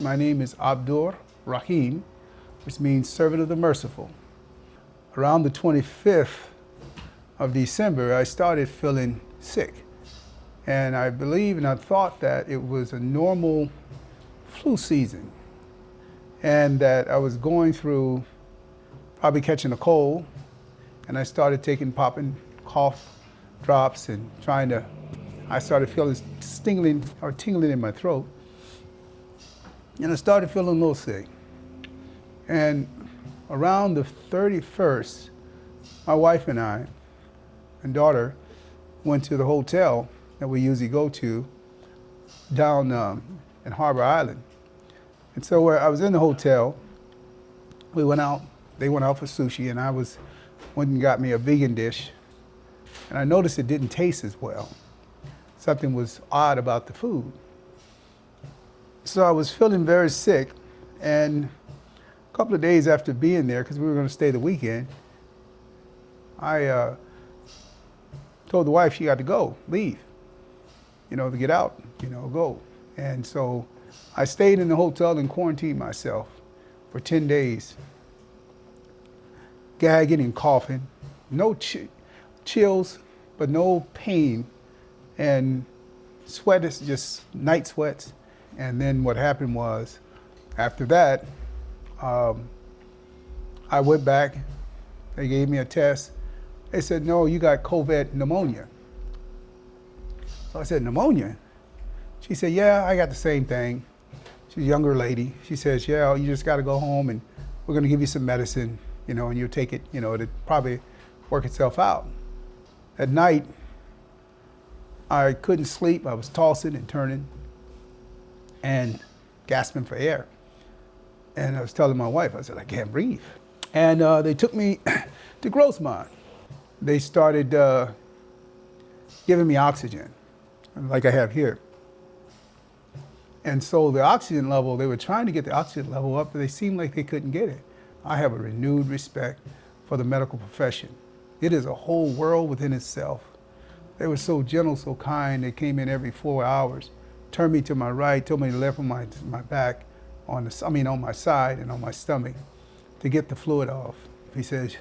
My name is Abdur-Rahim, which means servant of the merciful. Around the 25th of December, I started feeling sick. And I believe and I thought that it was a normal flu season and that I was going through probably catching a cold. And I started popping cough drops and I started feeling tingling in my throat. And I started feeling a little sick. And around the 31st, my wife and I and daughter went to the hotel that we usually go to down in Harbor Island. And so I was in the hotel, they went out for sushi, and I went and got me a vegan dish. And I noticed it didn't taste as well. Something was odd about the food. So I was feeling very sick, and a couple of days after being there, because we were going to stay the weekend, I told the wife she had to go, leave, to get out, go. And so I stayed in the hotel and quarantined myself for 10 days, gagging and coughing, no chills, but no pain, and sweat is just night sweats. And then what happened was, after that, I went back, they gave me a test. They said, no, you got COVID pneumonia. So I said, pneumonia? She said, yeah, I got the same thing. She's a younger lady. She says, yeah, you just gotta go home and we're gonna give you some medicine, and you'll take it, it'll probably work itself out. At night, I couldn't sleep. I was tossing and turning and gasping for air. And I was telling my wife, I said, I can't breathe. And they took me to Grossmont. They started giving me oxygen, like I have here. And so the oxygen level, they were trying to get the oxygen level up, but they seemed like they couldn't get it. I have a renewed respect for the medical profession. It is a whole world within itself. They were so gentle, so kind. They came in every 4 hours, turned me to my right, told me to left on my back, on my side and on my stomach to get the fluid off. He says,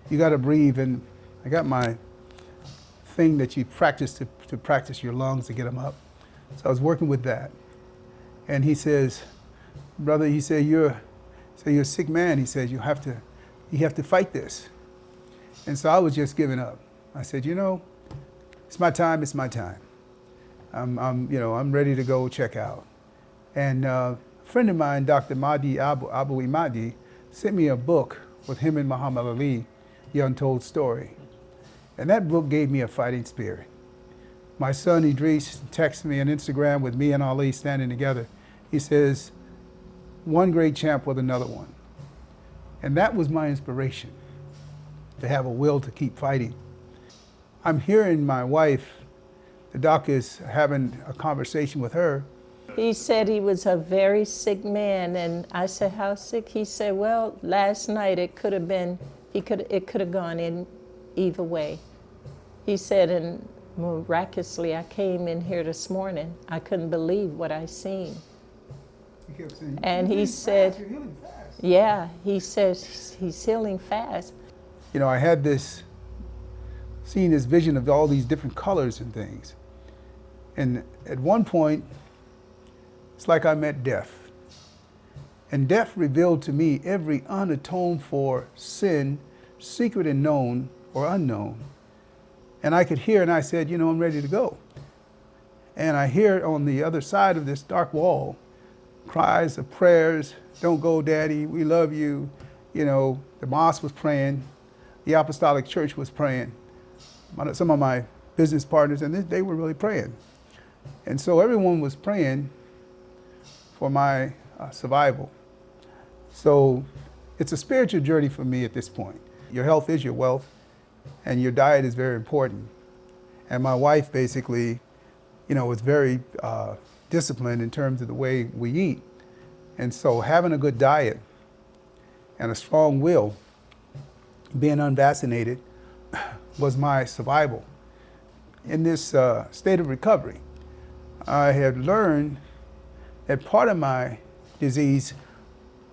you gotta breathe. And I got my thing that you practice to practice your lungs to get them up. So I was working with that. And he says, brother, he said, you're a sick man. He says, you have to fight this. And so I was just giving up. I said, it's my time, it's my time. I'm ready to go check out. And a friend of mine, Dr. Mahdi Abu-Mahdi, sent me a book with him and Muhammad Ali, The Untold Story. And that book gave me a fighting spirit. My son Idris texted me on Instagram with me and Ali standing together. He says, one great champ with another one. And that was my inspiration, to have a will to keep fighting. I'm hearing my wife, the doc is having a conversation with her. He said he was a very sick man, and I said, how sick? He said, well, last night it could have gone in either way. He said, and miraculously, I came in here this morning. I couldn't believe what I seen. He kept saying, and he said, you're healing fast. Yeah, he says he's healing fast. I had seeing this vision of all these different colors and things. And at one point, it's like I met death. And death revealed to me every unatoned for sin, secret and known or unknown. And I could hear, and I said, I'm ready to go. And I hear on the other side of this dark wall, cries of prayers, don't go, Daddy, we love you. The mosque was praying, the Apostolic Church was praying. Some of my business partners, and they were really praying. And so everyone was praying for my survival. So it's a spiritual journey for me at this point. Your health is your wealth, and your diet is very important. And my wife basically, was very disciplined in terms of the way we eat. And so having a good diet and a strong will, being unvaccinated, was my survival. In this state of recovery, I had learned that part of my disease,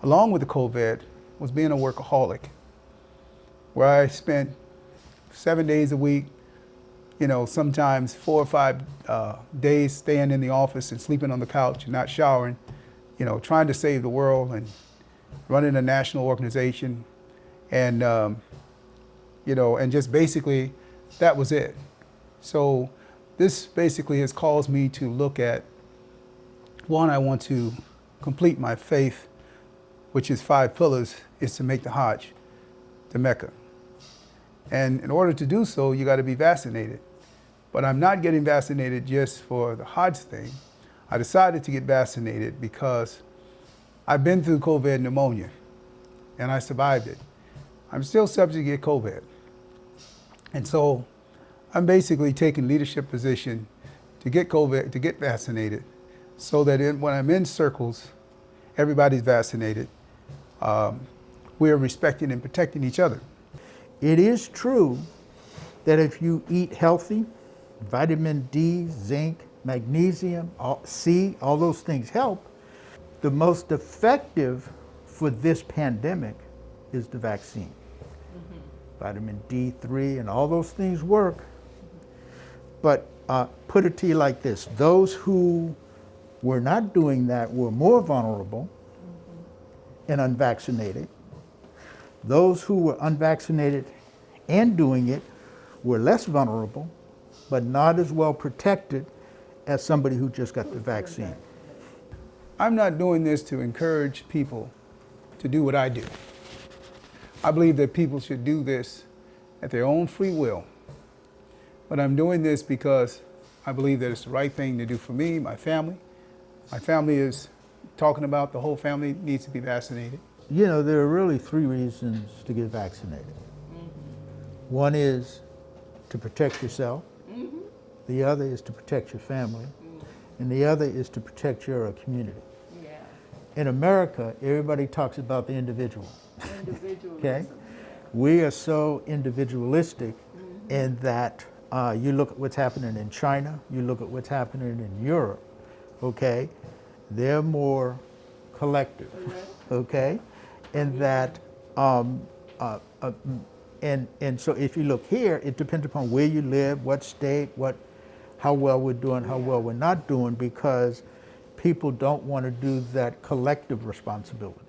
along with the COVID, was being a workaholic, where I spent 7 days a week, sometimes 4 or 5 days staying in the office and sleeping on the couch and not showering, trying to save the world and running a national organization. And, and just basically, that was it. So this basically has caused me to look at, one, I want to complete my faith, which is 5 pillars, is to make the Hajj to Mecca. And in order to do so, you got to be vaccinated. But I'm not getting vaccinated just for the Hajj thing. I decided to get vaccinated because I've been through COVID pneumonia, and I survived it. I'm still subject to get COVID. And so I'm basically taking leadership position to get COVID, to get vaccinated, so that when I'm in circles, everybody's vaccinated. We're respecting and protecting each other. It is true that if you eat healthy, vitamin D, zinc, magnesium, C, all those things help. The most effective for this pandemic is the vaccine. Vitamin D3 and all those things work. But put it to you like this, those who were not doing that were more vulnerable and unvaccinated. Those who were unvaccinated and doing it were less vulnerable, but not as well protected as somebody who just got the vaccine. I'm not doing this to encourage people to do what I do. I believe that people should do this at their own free will. But I'm doing this because I believe that it's the right thing to do for me, my family. My family is talking about the whole family needs to be vaccinated. There are really 3 reasons to get vaccinated. One is to protect yourself. The other is to protect your family. And the other is to protect your community. Yeah. In America, everybody talks about the individual. Okay? We are so individualistic in that you look at what's happening in China, you look at what's happening in Europe, okay? They're more collective, okay? And that, and so if you look here, it depends upon where you live, what state, how well we're doing, how well we're not doing, because people don't want to do that collective responsibility.